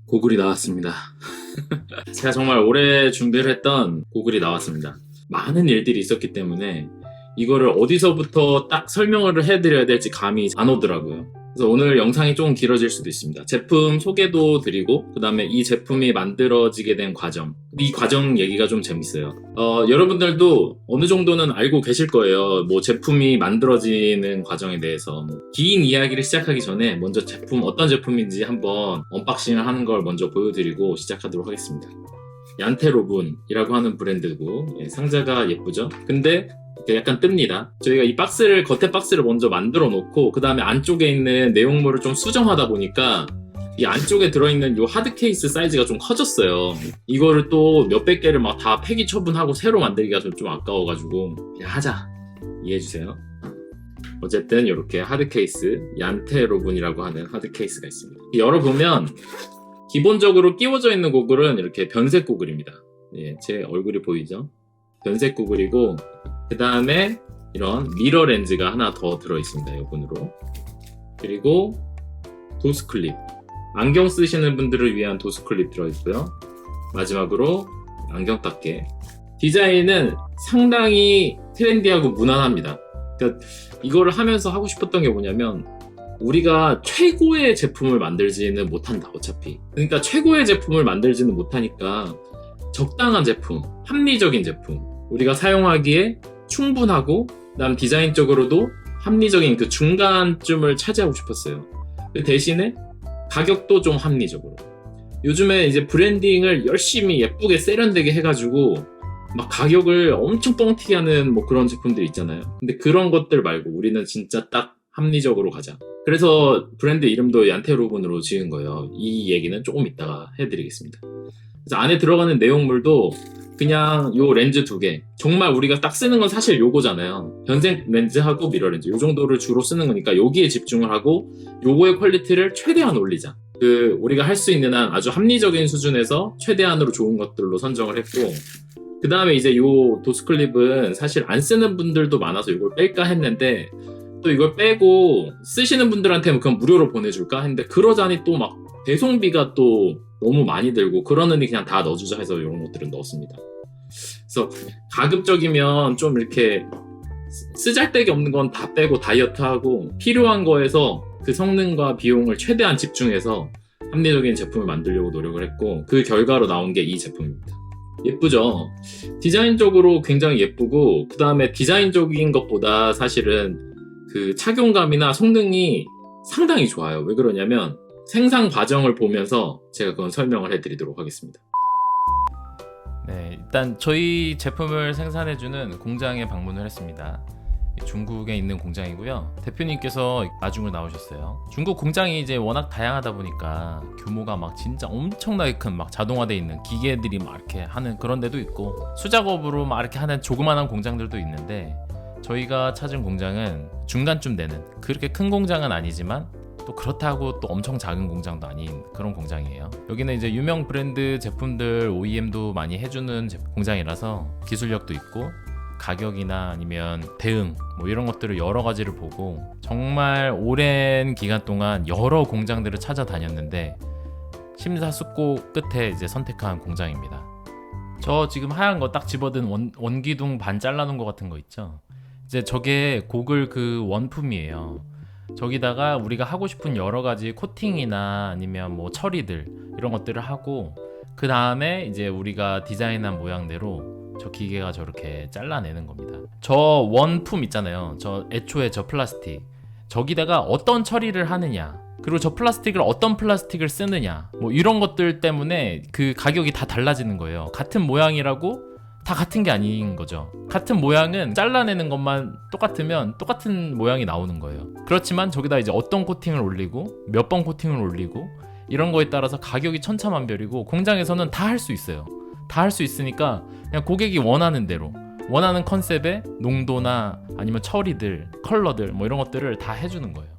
고글이 나왔습니다. 제가 정말 오래 준비를 했던 고글이 나왔습니다. 많은 일들이 있었기 때문에 이거를 어디서부터 딱 설명을 해드려야 될지 감이 안 오더라고요. 그래서 오늘 영상이 조금 길어질 수도 있습니다. 제품 소개도 드리고, 그 다음에 이 제품이 만들어지게 된 과정, 이 과정 얘기가 좀 재밌어요. 여러분들도 어느 정도는 알고 계실 거예요. 뭐 제품이 만들어지는 과정에 대해서. 긴 이야기를 시작하기 전에 먼저 어떤 제품인지 한번 언박싱을 하는 걸 먼저 보여드리고 시작하도록 하겠습니다. 얀테로분이라고 하는 브랜드고, 상자가 예쁘죠? 근데 약간 뜹니다. 저희가 이 박스를, 겉에 박스를 먼저 만들어 놓고 그 다음에 안쪽에 있는 내용물을 좀 수정하다 보니까 이 안쪽에 들어있는 이 하드 케이스 사이즈가 좀 커졌어요. 이거를 또 몇백 개를 막 다 폐기 처분하고 새로 만들기가 좀 아까워가지고 그냥 하자, 이해해주세요. 어쨌든 이렇게 하드 케이스, 얀테로분이라고 하는 하드 케이스가 있습니다. 열어보면 기본적으로 끼워져 있는 고글은 이렇게 변색 고글입니다. 제 얼굴이 보이죠? 변색 고글이고, 그 다음에 이런 미러 렌즈가 하나 더 들어있습니다. 요분으로. 그리고 도스 클립, 안경 쓰시는 분들을 위한 도스 클립 들어있고요. 마지막으로 안경 닦개. 디자인은 상당히 트렌디하고 무난합니다. 그러니까 이거를 하면서 하고 싶었던 게 뭐냐면, 우리가 최고의 제품을 만들지는 못한다, 어차피. 그러니까 최고의 제품을 만들지는 못하니까 적당한 제품, 합리적인 제품, 우리가 사용하기에 충분하고, 그다음 디자인적으로도 합리적인 그 중간쯤을 차지하고 싶었어요. 그 대신에 가격도 좀 합리적으로. 요즘에 이제 브랜딩을 열심히 예쁘게 세련되게 해가지고 막 가격을 엄청 뻥튀기 하는 뭐 그런 제품들 있잖아요. 근데 그런 것들 말고 우리는 진짜 딱 합리적으로 가자. 그래서 브랜드 이름도 얀테로분으로 지은 거예요. 이 얘기는 조금 이따가 해드리겠습니다. 그래서 안에 들어가는 내용물도 그냥 요 렌즈 2개, 정말 우리가 딱 쓰는 건 사실 요거잖아요. 변색 렌즈하고 미러 렌즈, 요 정도를 주로 쓰는 거니까 여기에 집중을 하고 요거의 퀄리티를 최대한 올리자. 우리가 할 수 있는 한 아주 합리적인 수준에서 최대한으로 좋은 것들로 선정을 했고, 그 다음에 이제 요 도스클립은 사실 안 쓰는 분들도 많아서 이걸 뺄까 했는데, 또 이걸 빼고 쓰시는 분들한테는 그냥 무료로 보내줄까 했는데, 그러자니 또 막 배송비가 또 너무 많이 들고, 그러느니 그냥 다 넣어주자 해서 이런 것들은 넣었습니다. 그래서 가급적이면 좀 이렇게 쓰잘데기 없는 건 다 빼고 다이어트하고, 필요한 거에서 그 성능과 비용을 최대한 집중해서 합리적인 제품을 만들려고 노력을 했고, 그 결과로 나온 게 이 제품입니다. 예쁘죠? 디자인적으로 굉장히 예쁘고, 그 다음에 디자인적인 것보다 사실은 그 착용감이나 성능이 상당히 좋아요. 왜 그러냐면 생산 과정을 보면서 제가 그건 설명을 해드리도록 하겠습니다. 네, 일단 저희 제품을 생산해주는 공장에 방문을 했습니다. 중국에 있는 공장이고요. 대표님께서 마중을 나오셨어요. 중국 공장이 이제 워낙 다양하다 보니까 규모가 막 진짜 엄청나게 큰 막 자동화돼 있는 기계들이 막 이렇게 하는 그런 데도 있고, 수작업으로 막 이렇게 하는 조그만한 공장들도 있는데, 저희가 찾은 공장은 중간쯤 되는, 그렇게 큰 공장은 아니지만 또 그렇다고 또 엄청 작은 공장도 아닌 그런 공장이에요. 여기는 이제 유명 브랜드 제품들 OEM도 많이 해주는 공장이라서 기술력도 있고, 가격이나 아니면 대응 뭐 이런 것들을 여러 가지를 보고 정말 오랜 기간 동안 여러 공장들을 찾아다녔는데 심사숙고 끝에 이제 선택한 공장입니다. 저 지금 하얀 거 딱 집어든 원기둥 반 잘라놓은 거 같은 거 있죠? 이제 저게 고글 그 원품이에요. 저기다가 우리가 하고 싶은 여러 가지 코팅이나 아니면 뭐 처리들 이런 것들을 하고, 그 다음에 이제 우리가 디자인한 모양대로 저 기계가 저렇게 잘라내는 겁니다. 저 원품 있잖아요. 저 애초에 저 플라스틱, 저기다가 어떤 처리를 하느냐, 그리고 저 플라스틱을 어떤 플라스틱을 쓰느냐, 뭐 이런 것들 때문에 그 가격이 다 달라지는 거예요. 같은 모양이라고 다 같은 게 아닌 거죠. 같은 모양은 잘라내는 것만 똑같으면 똑같은 모양이 나오는 거예요. 그렇지만 저기다 이제 어떤 코팅을 올리고 몇 번 코팅을 올리고 이런 거에 따라서 가격이 천차만별이고, 공장에서는 다 할 수 있어요. 다 할 수 있으니까 그냥 고객이 원하는 대로, 원하는 컨셉의 농도나 아니면 처리들, 컬러들 뭐 이런 것들을 다 해주는 거예요.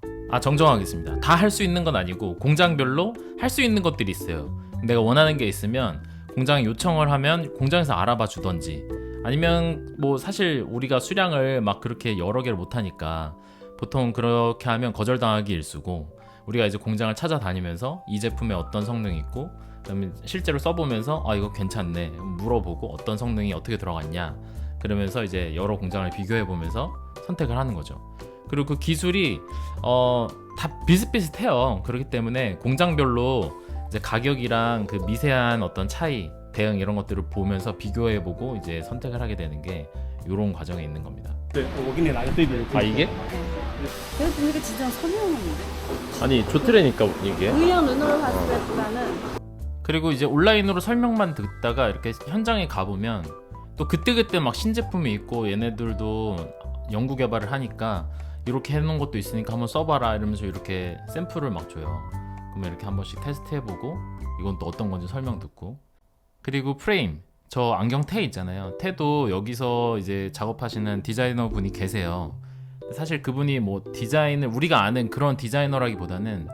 정정하겠습니다. 다 할 수 있는 건 아니고 공장별로 할 수 있는 것들이 있어요. 내가 원하는 게 있으면 공장에 요청을 하면 공장에서 알아봐 주던지, 아니면 뭐 사실 우리가 수량을 막 그렇게 여러 개를 못 하니까 보통 그렇게 하면 거절당하기 일쑤고, 우리가 이제 공장을 찾아다니면서 이 제품에 어떤 성능이 있고 그다음에 실제로 써보면서 아 이거 괜찮네 물어보고 어떤 성능이 어떻게 들어갔냐 그러면서 이제 여러 공장을 비교해보면서 선택을 하는 거죠. 그리고 그 기술이 다 비슷비슷해요. 그렇기 때문에 공장별로 이제 가격이랑 그 미세한 어떤 차이, 대응 이런 것들을 보면서 비교해보고 이제 선택을 하게 되는 게 이런 과정에 있는 겁니다.我给你拿个对比的。 아 이게? 그래도 되게 진짜 선명한데. 아니 좋더라니까 이게. 그냥 눈으로 봤을 때보다는. 그리고 이제 온라인으로 설명만 듣다가 이렇게 현장에 가보면 또 그때그때 막 신제품이 있고 얘네들도 연구 개발을 하니까 이렇게 해놓은 것도 있으니까 한번 써봐라 이러면서 이렇게 샘플을 막 줘요. 그러면 이렇게 한 번씩 테스트해보고 이건 또 어떤 건지 설명 듣고. 그리고 프레임, 저 안경 테 있잖아요. 테도 여기서 이제 작업하시는 디자이너 분이 계세요. 사실 그분이 뭐 디자인을 우리가 아는 그런 디자이너라기보다는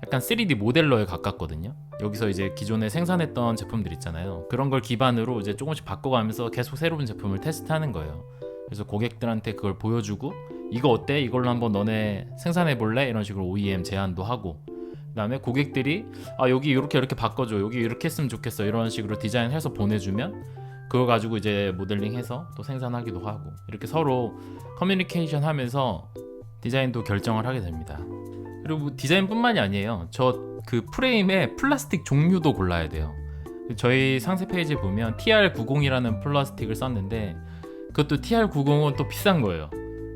약간 3D 모델러에 가깝거든요. 여기서 이제 기존에 생산했던 제품들 있잖아요. 그런 걸 기반으로 이제 조금씩 바꿔가면서 계속 새로운 제품을 테스트하는 거예요. 그래서 고객들한테 그걸 보여주고 이거 어때? 이걸로 한번 너네 생산해 볼래? 이런 식으로 OEM 제안도 하고 그 다음에 고객들이 아 여기 이렇게 바꿔줘 여기 이렇게 했으면 좋겠어 이런 식으로 디자인해서 보내주면 그거 가지고 이제 모델링해서 또 생산하기도 하고 이렇게 서로 커뮤니케이션 하면서 디자인도 결정을 하게 됩니다. 그리고 디자인뿐만이 아니에요. 저 그 프레임의 플라스틱 종류도 골라야 돼요. 저희 상세 페이지에 보면 TR90이라는 플라스틱을 썼는데 그것도 TR90은 또 비싼 거예요.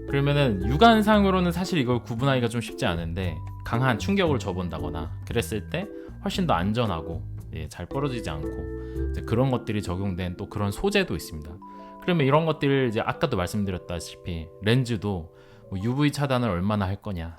그러면은 육안상으로는 사실 이걸 구분하기가 좀 쉽지 않은데 강한 충격을 줘본다거나 그랬을 때 훨씬 더 안전하고 잘 부러지지 않고 이제 그런 것들이 적용된 또 그런 소재도 있습니다. 그러면 이런 것들 이제 아까도 말씀드렸다시피 렌즈도 뭐 UV 차단을 얼마나 할 거냐,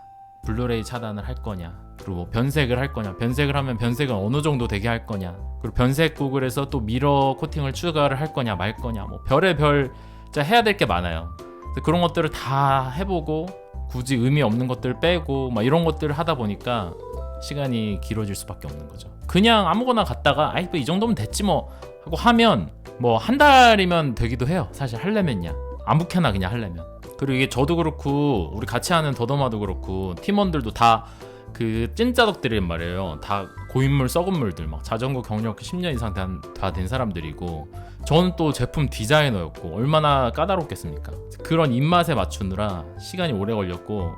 블루레이 차단을 할 거냐, 그리고 뭐 변색을 할 거냐, 변색을 하면 변색은 어느 정도 되게 할 거냐, 그리고 변색 고글에서 또 미러 코팅을 추가를 할 거냐 말 거냐, 뭐 별의별 진짜 해야 될 게 많아요. 그런 것들을 다 해보고 굳이 의미 없는 것들 빼고 막 이런 것들을 하다 보니까 시간이 길어질 수밖에 없는 거죠. 그냥 아무거나 갔다가 아이 뭐 이 정도면 됐지 뭐 하고 하면 뭐 한 달이면 되기도 해요. 사실 하려면야 아무렇게나 그냥 하려면. 그리고 이게 저도 그렇고 우리 같이 하는 더더마도 그렇고 팀원들도 다 그 찐짜덕들이란 말이에요. 다 고인물 썩은 물들 막 자전거 경력 10년 이상 다 된 사람들이고 저는 또 제품 디자이너였고 얼마나 까다롭겠습니까. 그런 입맛에 맞추느라 시간이 오래 걸렸고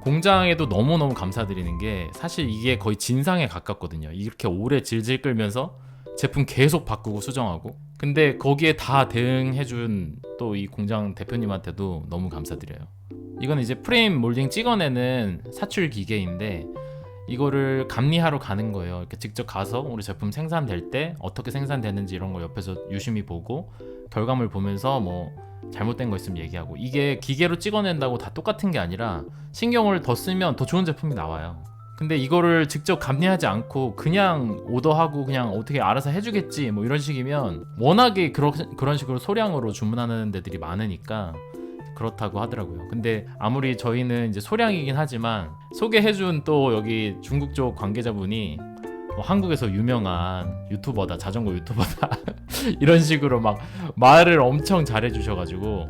공장에도 너무너무 감사드리는 게 사실 이게 거의 진상에 가깝거든요. 이렇게 오래 질질 끌면서 제품 계속 바꾸고 수정하고 근데 거기에 다 대응해준 또 이 공장 대표님한테도 너무 감사드려요. 이건 이제 프레임 몰딩 찍어내는 사출 기계인데 이거를 감리하러 가는 거예요. 이렇게 직접 가서 우리 제품 생산될 때 어떻게 생산되는지 이런 거 옆에서 유심히 보고 결과물 보면서 뭐 잘못된 거 있으면 얘기하고 이게 기계로 찍어낸다고 다 똑같은 게 아니라 신경을 더 쓰면 더 좋은 제품이 나와요. 근데 이거를 직접 감리하지 않고 그냥 오더하고 그냥 어떻게 알아서 해주겠지 뭐 이런 식이면 워낙에 그런 식으로 소량으로 주문하는 데들이 많으니까 그렇다고 하더라고요. 근데 아무리 저희는 이제 소량이긴 하지만 소개해준 또 여기 중국 쪽 관계자분이 뭐 한국에서 유명한 유튜버다, 자전거 유튜버다 이런 식으로 막 말을 엄청 잘해주셔가지고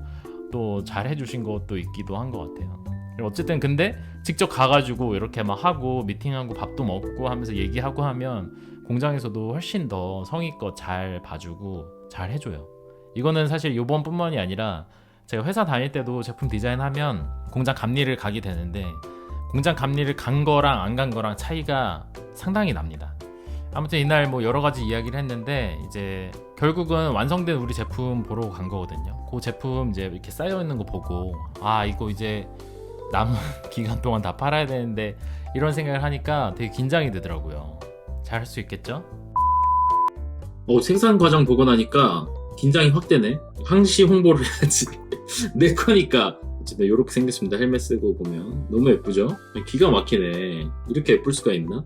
또 잘해주신 것도 있기도 한 것 같아요. 어쨌든 근데 직접 가가지고 이렇게 막 하고 미팅하고 밥도 먹고 하면서 얘기하고 하면 공장에서도 훨씬 더 성의껏 잘 봐주고 잘 해줘요. 이거는 사실 요번뿐만이 아니라 제가 회사 다닐 때도 제품 디자인하면 공장 감리를 가게 되는데 공장 감리를 간 거랑 안 간 거랑 차이가 상당히 납니다. 아무튼 이날 뭐 여러 가지 이야기를 했는데 이제 결국은 완성된 우리 제품 보러 간 거거든요. 그 제품 이제 이렇게 쌓여 있는 거 보고 아 이거 이제 남은 기간 동안 다 팔아야 되는데 이런 생각을 하니까 되게 긴장이 되더라고요. 잘 할 수 있겠죠? 생산 과정 보고 나니까 긴장이 확 되네. 항시 홍보를 해야지. 내 거니까. 어쨌든 이렇게 생겼습니다. 헬멧 쓰고 보면 너무 예쁘죠? 기가 막히네. 이렇게 예쁠 수가 있나?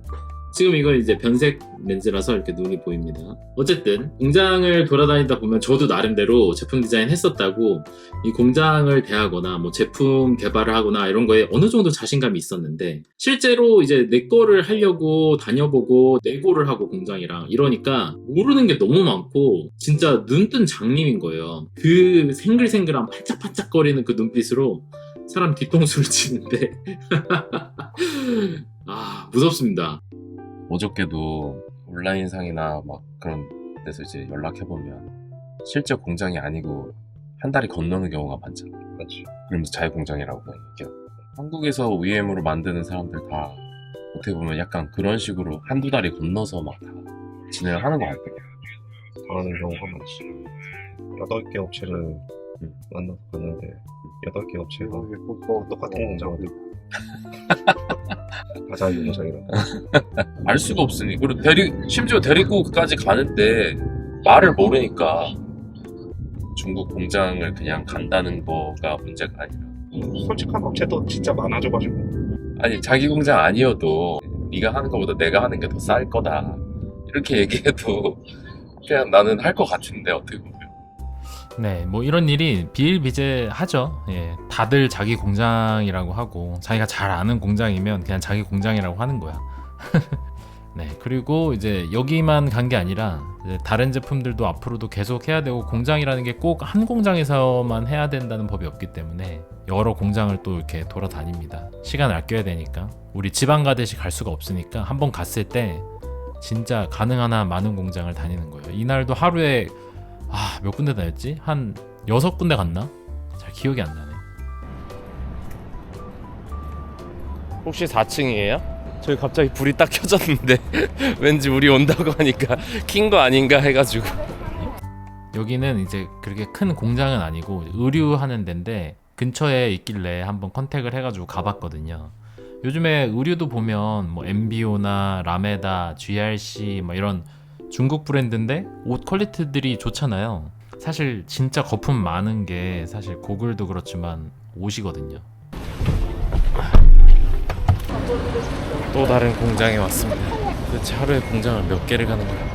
지금 이건 이제 변색 렌즈라서 이렇게 눈이 보입니다. 어쨌든 공장을 돌아다니다 보면 저도 나름대로 제품 디자인 했었다고 이 공장을 대하거나 뭐 제품 개발을 하거나 이런 거에 어느 정도 자신감이 있었는데 실제로 이제 내 거를 하려고 다녀보고 내고를 하고 공장이랑 이러니까 모르는 게 너무 많고 진짜 눈뜬 장님인 거예요. 그 생글생글한 반짝반짝거리는 그 눈빛으로 사람 뒤통수를 치는데 아 무섭습니다. 어저께도 온라인상이나 막 그런 데서 이제 연락해보면 실제 공장이 아니고 한 다리 건너는 경우가 많잖아. 맞지. 그러면서 자유공장이라고 얘기하고. 한국에서 OEM으로 만드는 사람들 다 어떻게 보면 약간 그런 식으로 한두 다리 건너서 막 다 진행을 하는 것 같아요. 당하는 경우가 많지. 8개 업체를 만나서 봤는데 8개 업체가 똑같은 공장을 들고 다 자유 공장이라고. 알 수가 없으니. 그리고 심지어 데리고까지 가는데 말을 모르니까 중국 공장을 그냥 간다는 거가 문제가 아니라. 솔직한 업체도 진짜 많아져가지고. 아니 자기 공장 아니어도 네가 하는 것보다 내가 하는 게 더 쌀 거다 이렇게 얘기해도 그냥 나는 할 것 같은데 어떻게 보면. 네, 뭐 이런 일이 비일비재하죠. 예, 다들 자기 공장이라고 하고 자기가 잘 아는 공장이면 그냥 자기 공장이라고 하는 거야. 네, 그리고 이제 여기만 간 게 아니라 이제 다른 제품들도 앞으로도 계속 해야 되고 공장이라는 게 꼭 한 공장에서만 해야 된다는 법이 없기 때문에 여러 공장을 또 이렇게 돌아다닙니다. 시간 아껴야 되니까. 우리 지방 가듯이 갈 수가 없으니까 한번 갔을 때 진짜 가능한 한 많은 공장을 다니는 거예요. 이날도 하루에 몇 군데 다녔지? 한 6군데 갔나? 잘 기억이 안 나네. 혹시 4층이에요? 저희 갑자기 불이 딱 켜졌는데 왠지 우리 온다고 하니까 킨 거 아닌가 해가지고. 여기는 이제 그렇게 큰 공장은 아니고 의류하는 데인데 근처에 있길래 한번 컨택을 해가지고 가봤거든요. 요즘에 의류도 보면 뭐 MBO나 라메다, GRC 뭐 이런 중국 브랜드인데 옷 퀄리티들이 좋잖아요. 사실 진짜 거품 많은 게 사실 고글도 그렇지만 옷이거든요. 또 다른 공장에 왔습니다. 도대체 하루에 공장을 몇 개를 가는 거야?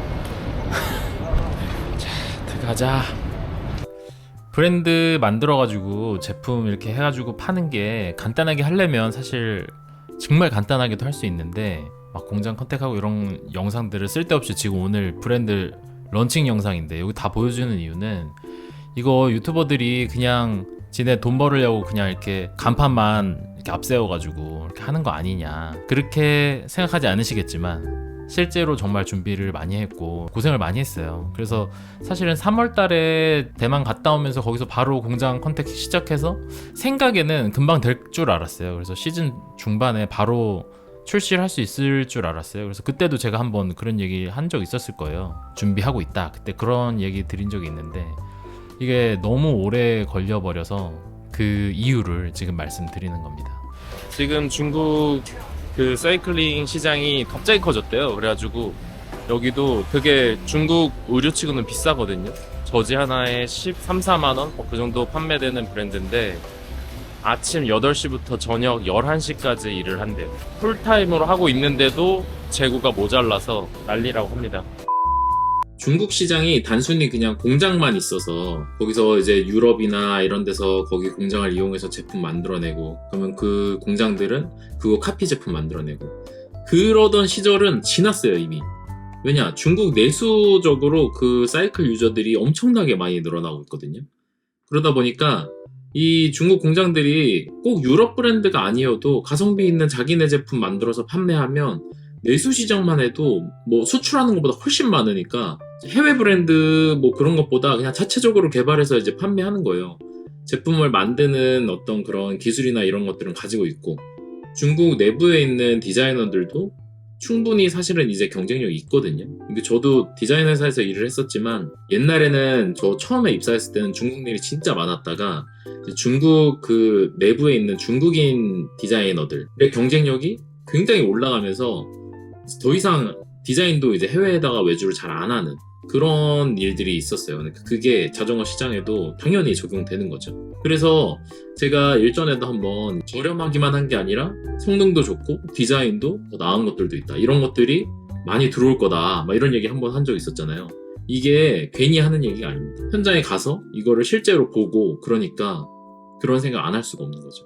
자, 들어가자. 브랜드 만들어가지고 제품 이렇게 해가지고 파는 게 간단하게 하려면 사실 정말 간단하게도 할 수 있는데 막 공장 컨택하고 이런 영상들을 쓸데없이 지금 오늘 브랜드 런칭 영상인데 여기 다 보여주는 이유는 이거 유튜버들이 그냥 지네 돈 벌으려고 그냥 이렇게 간판만 이렇게 앞세워가지고 이렇게 하는 거 아니냐 그렇게 생각하지 않으시겠지만 실제로 정말 준비를 많이 했고 고생을 많이 했어요. 그래서 사실은 3월 달에 대만 갔다 오면서 거기서 바로 공장 컨택 시작해서 생각에는 금방 될 줄 알았어요. 그래서 시즌 중반에 바로 출시를 할 수 있을 줄 알았어요. 그래서 그때도 제가 한번 그런 얘기 한 적 있었을 거예요. 준비하고 있다. 그때 그런 얘기 드린 적이 있는데 이게 너무 오래 걸려버려서 그 이유를 지금 말씀드리는 겁니다. 지금 중국 그 사이클링 시장이 갑자기 커졌대요. 그래가지고 여기도 되게 중국 의류치고는 비싸거든요. 저지 하나에 13, 14만 원? 그 정도 판매되는 브랜드인데 아침 8시부터 저녁 11시까지 일을 한대요. 풀타임으로 하고 있는데도 재고가 모자라서 난리라고 합니다. 중국 시장이 단순히 그냥 공장만 있어서 거기서 이제 유럽이나 이런 데서 거기 공장을 이용해서 제품 만들어내고 그러면 그 공장들은 그거 카피 제품 만들어내고 그러던 시절은 지났어요 이미. 왜냐 중국 내수적으로 그 사이클 유저들이 엄청나게 많이 늘어나고 있거든요. 그러다 보니까 이 중국 공장들이 꼭 유럽 브랜드가 아니어도 가성비 있는 자기네 제품 만들어서 판매하면 내수 시장만 해도 뭐 수출하는 것보다 훨씬 많으니까 해외 브랜드 뭐 그런 것보다 그냥 자체적으로 개발해서 이제 판매하는 거예요. 제품을 만드는 어떤 그런 기술이나 이런 것들은 가지고 있고 중국 내부에 있는 디자이너들도 충분히 사실은 이제 경쟁력이 있거든요. 저도 디자인 회사에서 일을 했었지만 옛날에는 저 처음에 입사했을 때는 중국 일이 진짜 많았다가 중국 그 내부에 있는 중국인 디자이너들의 경쟁력이 굉장히 올라가면서 더 이상 디자인도 이제 해외에다가 외주를 잘 안 하는 그런 일들이 있었어요. 그게 자전거 시장에도 당연히 적용되는 거죠. 그래서 제가 일전에도 한번 저렴하기만 한 게 아니라 성능도 좋고 디자인도 더 나은 것들도 있다. 이런 것들이 많이 들어올 거다. 막 이런 얘기 한번 한 적 있었잖아요. 이게 괜히 하는 얘기가 아닙니다. 현장에 가서 이거를 실제로 보고 그러니까 그런 생각 안 할 수가 없는 거죠.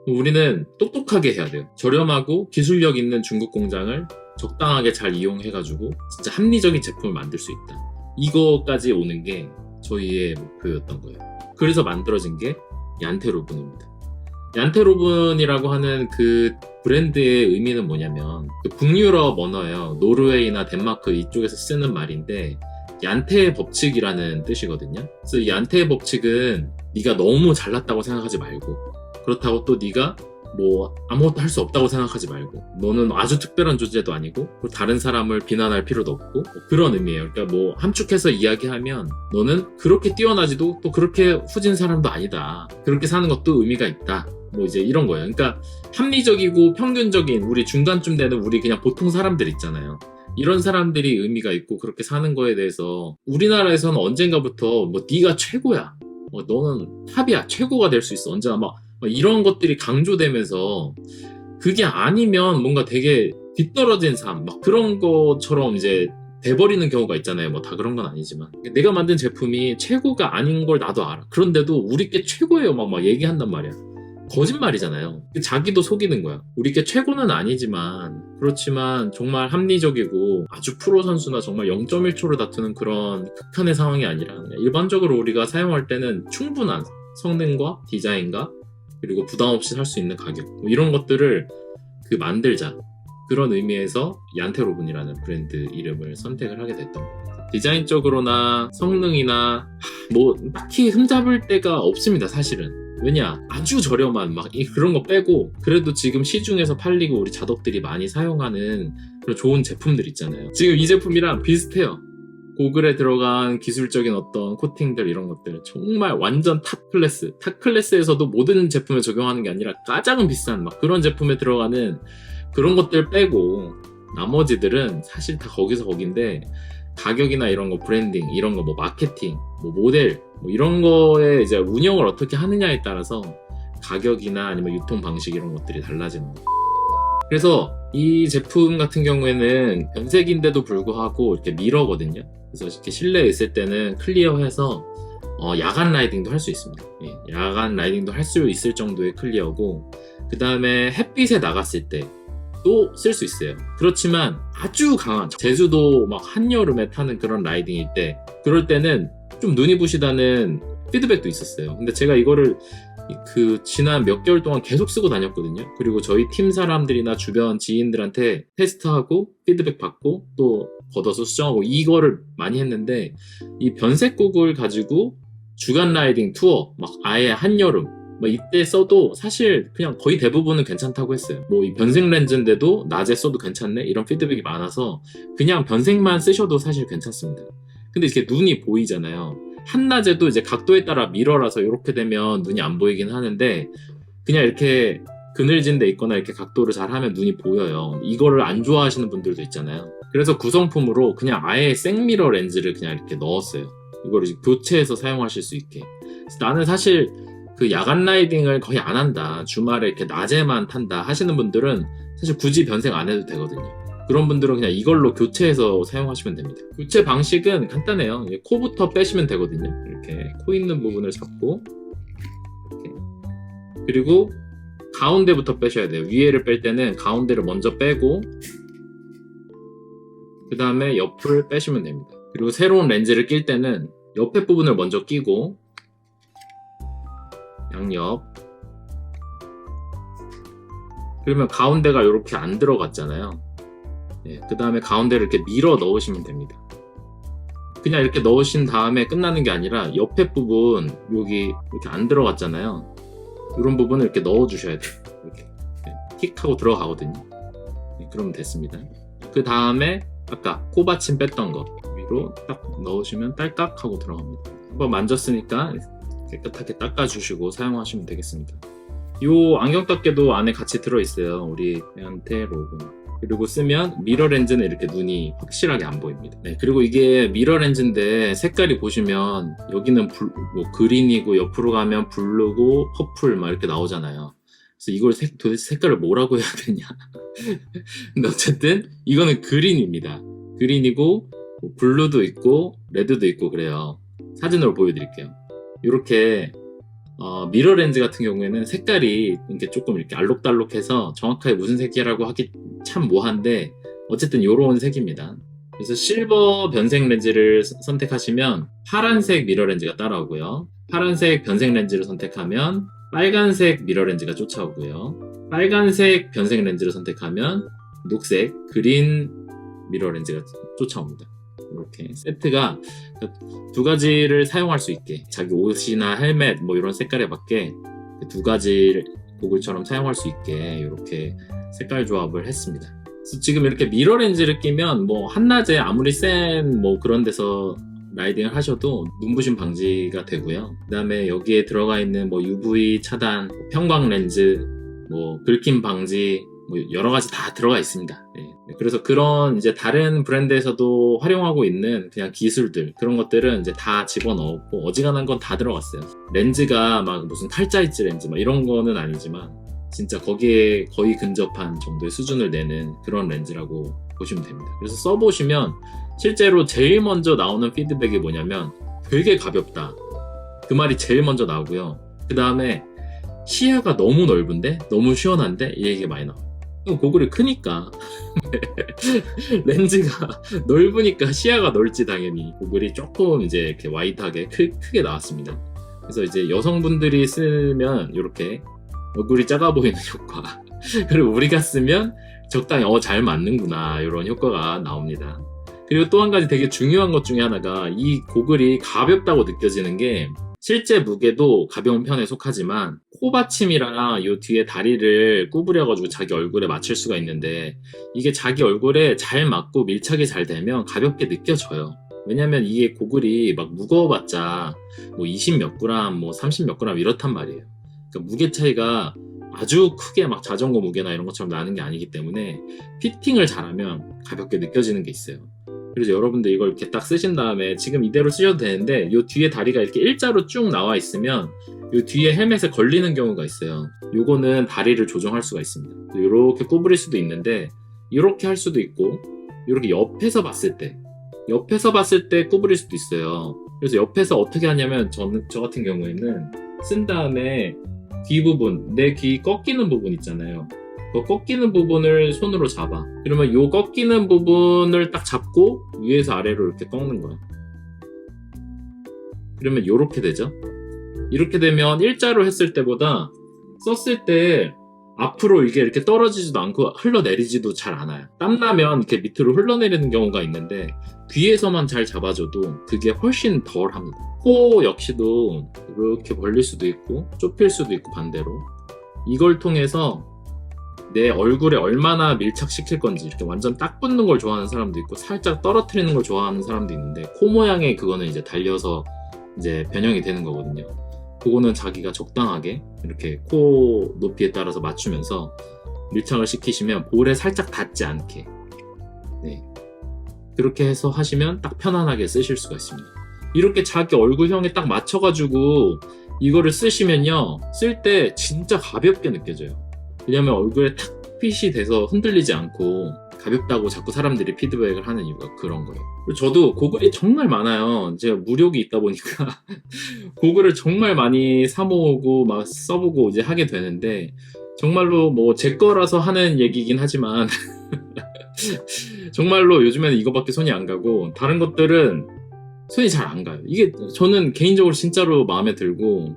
우리는 똑똑하게 해야 돼요. 저렴하고 기술력 있는 중국 공장을 적당하게 잘 이용해가지고 진짜 합리적인 제품을 만들 수 있다. 이거까지 오는 게 저희의 목표였던 거예요. 그래서 만들어진 게 얀테로군입니다. 얀테로븐이라고 하는 그 브랜드의 의미는 뭐냐면 그 북유럽 언어예요. 노르웨이나 덴마크 이쪽에서 쓰는 말인데 얀테의 법칙이라는 뜻이거든요. 그래서 이 얀테의 법칙은 네가 너무 잘났다고 생각하지 말고, 그렇다고 또 네가 뭐 아무것도 할 수 없다고 생각하지 말고, 너는 아주 특별한 존재도 아니고 다른 사람을 비난할 필요도 없고, 뭐 그런 의미예요. 그러니까 뭐 함축해서 이야기하면 너는 그렇게 뛰어나지도 또 그렇게 후진 사람도 아니다. 그렇게 사는 것도 의미가 있다. 뭐 이제 이런 거예요. 그러니까 합리적이고 평균적인 우리 중간쯤 되는 우리 그냥 보통 사람들 있잖아요. 이런 사람들이 의미가 있고 그렇게 사는 거에 대해서 우리나라에서는 언젠가부터 뭐 네가 최고야, 너는 탑이야, 최고가 될 수 있어, 언제나 막 이런 것들이 강조되면서 그게 아니면 뭔가 되게 뒤떨어진 삶 막 그런 것처럼 이제 돼버리는 경우가 있잖아요. 뭐 다 그런 건 아니지만 내가 만든 제품이 최고가 아닌 걸 나도 알아. 그런데도 우리 게 최고예요 막 얘기한단 말이야. 거짓말이잖아요. 자기도 속이는 거야. 우리 게 최고는 아니지만, 그렇지만 정말 합리적이고 아주 프로 선수나 정말 0.1초를 다투는 그런 극한의 상황이 아니라 그냥 일반적으로 우리가 사용할 때는 충분한 성능과 디자인과 그리고 부담 없이 살 수 있는 가격, 뭐 이런 것들을 만들자, 그런 의미에서 얀테로븐이라는 브랜드 이름을 선택을 하게 됐던 겁니다. 디자인적으로나 성능이나 뭐 딱히 흠잡을 데가 없습니다, 사실은. 왜냐, 아주 저렴한 그런 거 빼고 그래도 지금 시중에서 팔리고 우리 자덕들이 많이 사용하는 그런 좋은 제품들 있잖아요. 지금 이 제품이랑 비슷해요. 고글에 들어간 기술적인 어떤 코팅들, 이런 것들 정말 완전 탑 클래스에서도 모든 제품에 적용하는 게 아니라 가장 비싼 그런 제품에 들어가는 그런 것들 빼고 나머지들은 사실 다 거기서 거긴데, 가격이나 이런 거, 브랜딩, 이런 거, 뭐 마케팅, 뭐 모델, 뭐 이런 거에 이제 운영을 어떻게 하느냐에 따라서 가격이나 아니면 유통 방식 이런 것들이 달라지는 거예요. 그래서 이 제품 같은 경우에는 변색인데도 불구하고 이렇게 미러거든요. 그래서 이렇게 실내에 있을 때는 클리어해서 야간 라이딩도 할 수 있습니다. 예, 야간 라이딩도 할 수 있을 정도의 클리어고, 그 다음에 햇빛에 나갔을 때 또 쓸 수 있어요. 그렇지만 아주 강한 제주도 한여름에 타는 그런 라이딩일 때, 그럴 때는 좀 눈이 부시다는 피드백도 있었어요. 근데 제가 이거를 지난 몇 개월 동안 계속 쓰고 다녔거든요. 그리고 저희 팀 사람들이나 주변 지인들한테 테스트하고 피드백 받고 또 걷어서 수정하고 이거를 많이 했는데, 이 변색국을 가지고 주간 라이딩 투어 아예 한여름 이때 써도 사실 그냥 거의 대부분은 괜찮다고 했어요. 뭐 이 변색 렌즈인데도 낮에 써도 괜찮네, 이런 피드백이 많아서 그냥 변색만 쓰셔도 사실 괜찮습니다. 근데 이렇게 눈이 보이잖아요. 한낮에도 이제 각도에 따라 미러라서 이렇게 되면 눈이 안 보이긴 하는데, 그냥 이렇게 그늘진 데 있거나 이렇게 각도를 잘 하면 눈이 보여요. 이거를 안 좋아하시는 분들도 있잖아요. 그래서 구성품으로 그냥 아예 생미러 렌즈를 그냥 이렇게 넣었어요. 이거를 이제 교체해서 사용하실 수 있게. 그래서 나는 사실 야간 라이딩을 거의 안 한다, 주말에 이렇게 낮에만 탄다 하시는 분들은 사실 굳이 변색 안 해도 되거든요. 그런 분들은 그냥 이걸로 교체해서 사용하시면 됩니다. 교체 방식은 간단해요. 코부터 빼시면 되거든요. 이렇게 코 있는 부분을 잡고, 이렇게. 그리고 가운데부터 빼셔야 돼요. 위에를 뺄 때는 가운데를 먼저 빼고 그 다음에 옆을 빼시면 됩니다. 그리고 새로운 렌즈를 낄 때는 옆에 부분을 먼저 끼고, 양옆, 그러면 가운데가 이렇게 안 들어갔잖아요. 그 다음에 가운데를 이렇게 밀어 넣으시면 됩니다. 그냥 이렇게 넣으신 다음에 끝나는 게 아니라 옆에 부분, 여기 이렇게 안 들어갔잖아요. 이런 부분을 이렇게 넣어 주셔야 돼요. 이렇게 틱 하고 들어가거든요. 그러면 됐습니다. 그 다음에 아까 코받침 뺐던 거 위로 딱 넣으시면 딸깍 하고 들어갑니다. 한번 만졌으니까 깨끗하게 닦아주시고 사용하시면 되겠습니다. 이 안경 닦개도 안에 같이 들어있어요. 우리 얀테로븐. 그리고 쓰면 미러 렌즈는 이렇게 눈이 확실하게 안 보입니다. 네, 그리고 이게 미러 렌즈인데 색깔이 보시면 여기는 그린이고 옆으로 가면 블루고 퍼플 이렇게 나오잖아요. 그래서 이걸 도대체 색깔을 뭐라고 해야 되냐. 근데 어쨌든 이거는 그린입니다. 그린이고 블루도 있고 레드도 있고 그래요. 사진으로 보여드릴게요. 이렇게 미러 렌즈 같은 경우에는 색깔이 이렇게 조금 이렇게 알록달록해서 정확하게 무슨 색이라고 하기 참 뭐한데, 어쨌든 이런 색입니다. 그래서 실버 변색 렌즈를 선택하시면 파란색 미러 렌즈가 따라오고요. 파란색 변색 렌즈를 선택하면 빨간색 미러 렌즈가 쫓아오고요. 빨간색 변색 렌즈를 선택하면 녹색 그린 미러 렌즈가 쫓아옵니다. 이렇게 세트가 두 가지를 사용할 수 있게 자기 옷이나 헬멧 뭐 이런 색깔에 맞게 두 가지 고글처럼 사용할 수 있게 이렇게 색깔 조합을 했습니다. 그래서 지금 이렇게 미러 렌즈를 끼면 뭐 한낮에 아무리 센 뭐 그런 데서 라이딩을 하셔도 눈부심 방지가 되고요. 그 다음에 여기에 들어가 있는 뭐 UV 차단, 편광 렌즈, 뭐 긁힘 방지, 뭐 여러 가지 다 들어가 있습니다. 네. 그래서 그런 이제 다른 브랜드에서도 활용하고 있는 그냥 기술들 그런 것들은 이제 다 집어넣었고 어지간한 건 다 들어갔어요. 렌즈가 막 무슨 탈자이즈 렌즈 막 이런 거는 아니지만 진짜 거기에 거의 근접한 정도의 수준을 내는 그런 렌즈라고 보시면 됩니다. 그래서 써보시면 실제로 제일 먼저 나오는 피드백이 뭐냐면 되게 가볍다. 그 말이 제일 먼저 나오고요. 그 다음에 시야가 너무 넓은데? 너무 시원한데? 이 얘기가 많이 나와요. 고글이 크니까 렌즈가 넓으니까 시야가 넓지 당연히 고글이 조금 이제 이렇게 와이드하게 크게 나왔습니다. 그래서 이제 여성분들이 쓰면 이렇게 얼굴이 작아 보이는 효과 그리고 우리가 쓰면 적당히 잘 맞는구나 이런 효과가 나옵니다. 그리고 또 한 가지 되게 중요한 것 중에 하나가 이 고글이 가볍다고 느껴지는 게 실제 무게도 가벼운 편에 속하지만 코받침이랑 요 뒤에 다리를 구부려가지고 자기 얼굴에 맞출 수가 있는데 이게 자기 얼굴에 잘 맞고 밀착이 잘 되면 가볍게 느껴져요. 왜냐면 이게 고글이 막 무거워봤자 뭐 20 몇 그램, 뭐 30 몇 그램 이렇단 말이에요. 그러니까 무게 차이가 아주 크게 막 자전거 무게나 이런 것처럼 나는 게 아니기 때문에 피팅을 잘하면 가볍게 느껴지는 게 있어요. 그래서 여러분들 이걸 이렇게 딱 쓰신 다음에 지금 이대로 쓰셔도 되는데 요 뒤에 다리가 이렇게 일자로 쭉 나와 있으면 요 뒤에 헬멧에 걸리는 경우가 있어요. 요거는 다리를 조정할 수가 있습니다. 이렇게 구부릴 수도 있는데 이렇게 할 수도 있고 이렇게 옆에서 봤을 때 구부릴 수도 있어요. 그래서 옆에서 어떻게 하냐면 저 같은 경우에는 쓴 다음에 귀 부분, 내 귀 꺾이는 부분 있잖아요. 그 꺾이는 부분을 손으로 잡아. 그러면 요 꺾이는 부분을 딱 잡고 위에서 아래로 이렇게 꺾는 거야. 그러면 요렇게 되죠. 이렇게 되면 일자로 했을 때보다 썼을 때 앞으로 이게 이렇게 떨어지지도 않고 흘러내리지도 잘 않아요. 땀나면 이렇게 밑으로 흘러내리는 경우가 있는데 귀에서만 잘 잡아줘도 그게 훨씬 덜 합니다. 코 역시도 이렇게 벌릴 수도 있고 좁힐 수도 있고 반대로 이걸 통해서 내 얼굴에 얼마나 밀착시킬 건지 이렇게 완전 딱 붙는 걸 좋아하는 사람도 있고 살짝 떨어뜨리는 걸 좋아하는 사람도 있는데 코 모양의 그거는 이제 달려서 이제 변형이 되는 거거든요. 그거는 자기가 적당하게 이렇게 코 높이에 따라서 맞추면서 밀착을 시키시면 볼에 살짝 닿지 않게 네. 그렇게 해서 하시면 딱 편안하게 쓰실 수가 있습니다. 이렇게 자기 얼굴형에 딱 맞춰가지고 이거를 쓰시면요 쓸 때 진짜 가볍게 느껴져요. 왜냐면 얼굴에 탁 핏이 돼서 흔들리지 않고 가볍다고 자꾸 사람들이 피드백을 하는 이유가 그런 거예요. 그리고 저도 고글이 정말 많아요. 제가 무력이 있다 보니까 고글을 정말 많이 사모으고 막 써보고 이제 하게 되는데 정말로 뭐 제 거라서 하는 얘기긴 하지만 정말로 요즘에는 이거밖에 손이 안 가고 다른 것들은 손이 잘 안 가요. 이게 저는 개인적으로 진짜로 마음에 들고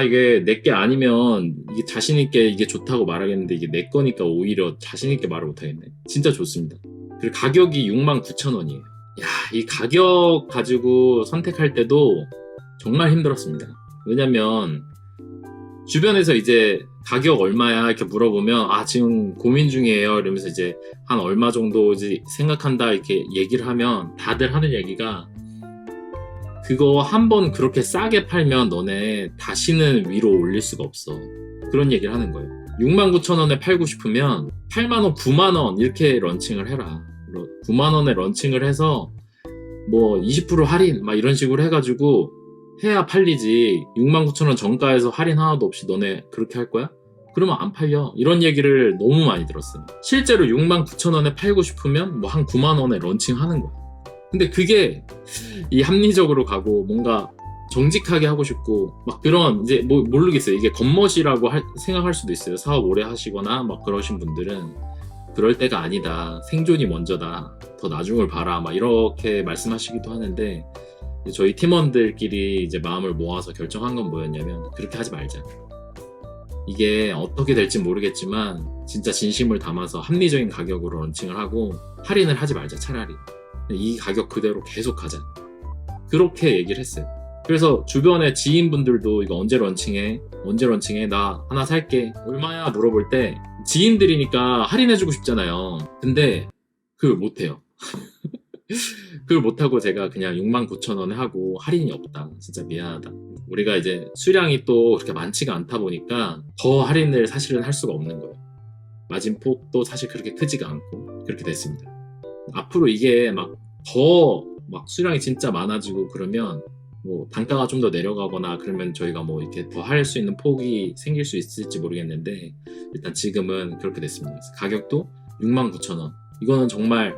이게 내 게 아니면 이게 자신있게 이게 좋다고 말하겠는데 이게 내 거니까 오히려 자신있게 말을 못하겠네. 진짜 좋습니다. 그리고 가격이 69,000원이에요. 이 가격 가지고 선택할 때도 정말 힘들었습니다. 왜냐면 주변에서 이제 가격 얼마야 이렇게 물어보면 지금 고민 중이에요 이러면서 이제 한 얼마 정도 이제 생각한다 이렇게 얘기를 하면 다들 하는 얘기가 그거 한번 그렇게 싸게 팔면 너네 다시는 위로 올릴 수가 없어. 그런 얘기를 하는 거예요. 69,000원에 팔고 싶으면 8만원, 9만원 이렇게 런칭을 해라. 9만원에 런칭을 해서 뭐 20% 할인 막 이런 식으로 해가지고 해야 팔리지. 69,000원 정가에서 할인 하나도 없이 너네 그렇게 할 거야? 그러면 안 팔려. 이런 얘기를 너무 많이 들었어요. 실제로 69,000원에 팔고 싶으면 뭐 한 9만원에 런칭하는 거야. 근데 그게 이 합리적으로 가고 뭔가 정직하게 하고 싶고 막 그런 이제 뭐 모르겠어요. 이게 겉멋이라고 생각할 수도 있어요. 사업 오래 하시거나 막 그러신 분들은 그럴 때가 아니다. 생존이 먼저다. 더 나중을 봐라. 막 이렇게 말씀하시기도 하는데 저희 팀원들끼리 이제 마음을 모아서 결정한 건 뭐였냐면 그렇게 하지 말자. 이게 어떻게 될지 모르겠지만 진짜 진심을 담아서 합리적인 가격으로 런칭을 하고 할인을 하지 말자 차라리. 이 가격 그대로 계속 하자. 그렇게 얘기를 했어요. 그래서 주변에 지인분들도 이거 언제 런칭해? 언제 런칭해? 나 하나 살게. 얼마야? 물어볼 때 지인들이니까 할인해주고 싶잖아요. 근데 그걸 못해요. 그걸 못하고 제가 그냥 69,000원에 하고 할인이 없다. 진짜 미안하다. 우리가 이제 수량이 또 그렇게 많지가 않다 보니까 더 할인을 사실은 할 수가 없는 거예요. 마진폭도 사실 그렇게 크지가 않고 그렇게 됐습니다. 앞으로 이게 막 수량이 진짜 많아지고 그러면 뭐 단가가 좀 더 내려가거나 그러면 저희가 뭐 이렇게 더 할 수 있는 폭이 생길 수 있을지 모르겠는데 일단 지금은 그렇게 됐습니다. 그래서 가격도 69,000원. 이거는 정말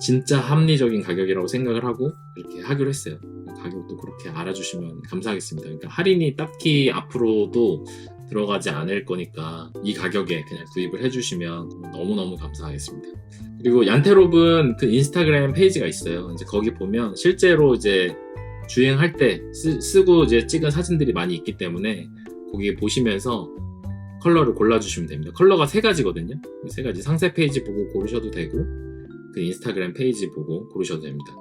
진짜 합리적인 가격이라고 생각을 하고 그렇게 하기로 했어요. 가격도 그렇게 알아주시면 감사하겠습니다. 그러니까 할인이 딱히 앞으로도 들어가지 않을 거니까 이 가격에 그냥 구입을 해주시면 너무너무 감사하겠습니다. 그리고 얀테롭은 그 인스타그램 페이지가 있어요. 이제 거기 보면 실제로 이제 주행할 때 쓰고 이제 찍은 사진들이 많이 있기 때문에 거기 보시면서 컬러를 골라주시면 됩니다. 컬러가 3가지거든요. 3가지 상세 페이지 보고 고르셔도 되고 그 인스타그램 페이지 보고 고르셔도 됩니다.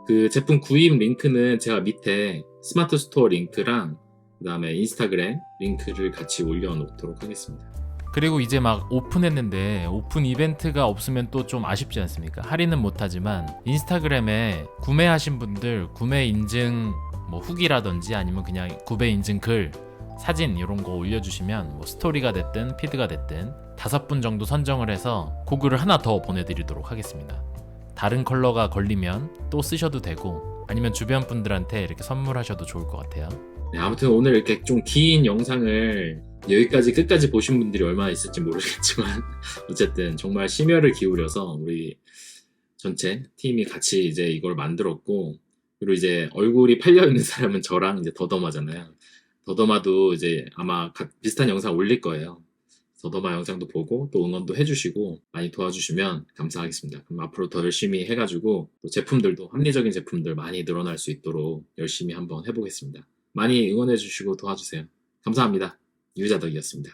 그 제품 구입 링크는 제가 밑에 스마트 스토어 링크랑 그 다음에 인스타그램 링크를 같이 올려놓도록 하겠습니다. 그리고 이제 막 오픈했는데 오픈 이벤트가 없으면 또 좀 아쉽지 않습니까? 할인은 못하지만 인스타그램에 구매하신 분들 구매 인증 뭐 후기라든지 아니면 그냥 구매 인증 글, 사진 이런 거 올려주시면 뭐 스토리가 됐든 피드가 됐든 5분 정도 선정을 해서 고글을 하나 더 보내드리도록 하겠습니다. 다른 컬러가 걸리면 또 쓰셔도 되고 아니면 주변 분들한테 이렇게 선물하셔도 좋을 것 같아요. 네, 아무튼 오늘 이렇게 좀 긴 영상을 여기까지 끝까지 보신 분들이 얼마나 있을지 모르겠지만 어쨌든 정말 심혈을 기울여서 우리 전체 팀이 같이 이제 이걸 만들었고 그리고 이제 얼굴이 팔려있는 사람은 저랑 이제 더더마잖아요. 더더마도 이제 아마 비슷한 영상 올릴 거예요. 더더마 영상도 보고 또 응원도 해주시고 많이 도와주시면 감사하겠습니다. 그럼 앞으로 더 열심히 해가지고 또 제품들도 합리적인 제품들 많이 늘어날 수 있도록 열심히 한번 해보겠습니다. 많이 응원해주시고 도와주세요. 감사합니다. 유자덕이었습니다.